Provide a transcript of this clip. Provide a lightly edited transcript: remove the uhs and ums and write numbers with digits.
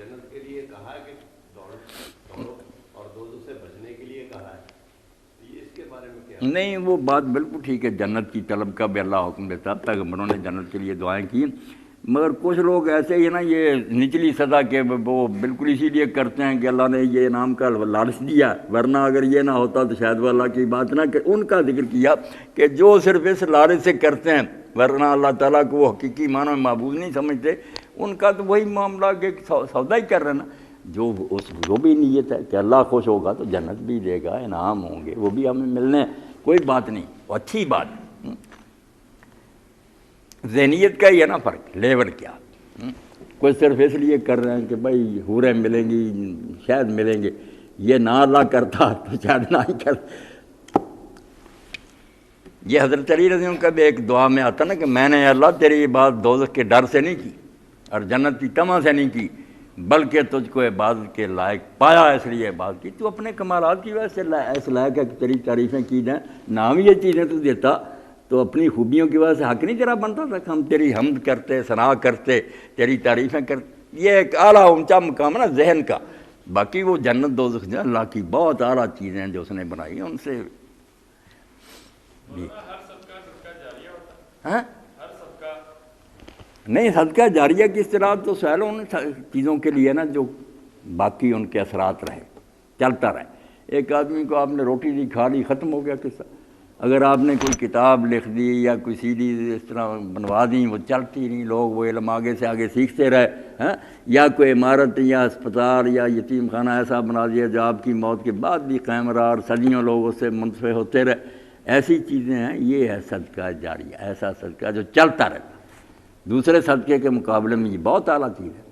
جنت کے لیے کہا ہے کہ دوڑو اور دوزخ سے بچنے کے لیے کہا ہے، یہ اس کے بارے میں کیا؟ نہیں، وہ بات بالکل ٹھیک ہے، جنت کی طلب کا بھی اللہ حکم دیتا، پیغمبروں نے جنت کے لیے دعائیں کی، مگر کچھ لوگ ایسے ہی نا یہ نچلی سطح کے وہ بالکل اسی لیے کرتے ہیں کہ اللہ نے یہ انعام کا لالچ دیا، ورنہ اگر یہ نہ ہوتا تو شاید وہ اللہ کی بات نہ کہ ان کا ذکر کیا کہ جو صرف اس لالچ سے کرتے ہیں، ورنہ اللہ تعالیٰ کو وہ حقیقی معنی میں معبود نہیں سمجھتے، ان کا تو وہی معاملہ کہ سودا ہی کر رہے نا، جو بھی نیت ہے کہ اللہ خوش ہوگا تو جنت بھی دے گا، انعام ہوں گے، وہ بھی ہمیں ملنے، کوئی بات نہیں، اچھی بات۔ ذہنیت کا ہی ہے نا فرق، لیول کیا، کوئی صرف اس لیے کر رہے ہیں کہ بھائی حوریں ملیں گی، شاید ملیں گے، یہ نہ اللہ کرتا تو شاید نہ ہی کرتا۔ یہ حضرت علی رضی اللہ عنہ کا بھی ایک دعا میں آتا نا کہ میں نے اللہ تیری عبادت دوزخ کے ڈر سے نہیں کی اور جنت کی طمع سے نہیں کی، بلکہ تجھ کو عبادت کے لائق پایا اس لیے عبادت کی، تو اپنے کمالات کی وجہ سے اس لائق ہے کہ تیری تعریفیں کی جائیں، نام یہ چیزیں تو دیتا تو اپنی خوبیوں کی وجہ سے حق نہیں تیرا بنتا تھا کہ ہم تیری حمد کرتے، ثنا کرتے، تیری تعریفیں کرتے، یہ ایک اعلیٰ اونچا مقام ہے نا ذہن کا۔ باقی وہ جنت دوزخ جو اللہ کی بہت اعلیٰ چیزیں ہیں جو اس نے بنائی ہیں، ان سے ہاں نہیں، صدقہ جاریہ کی اصطلاح تو سہل ان چیزوں کے لیے نا جو باقی ان کے اثرات رہے، چلتا رہے۔ ایک آدمی کو آپ نے روٹی دی، کھا لی، ختم ہو گیا قصہ۔ اگر آپ نے کوئی کتاب لکھ دی یا کوئی سی ڈی اس طرح بنوا دی، وہ چلتی نہیں، لوگ وہ علم آگے سے آگے سیکھتے رہے، ہاں، یا کوئی عمارت یا اسپتال یا یتیم خانہ ایسا بنا دیا جو آپ کی موت کے بعد بھی قائم رہا اور صدیوں لوگ اس سے منتفع ہوتے رہے، ایسی چیزیں ہیں، یہ ہے صدقہ جاریہ، ایسا صدقہ جو چلتا رہتا۔ دوسرے صدقے کے مقابلے میں یہ بہت اعلیٰ چیز ہے۔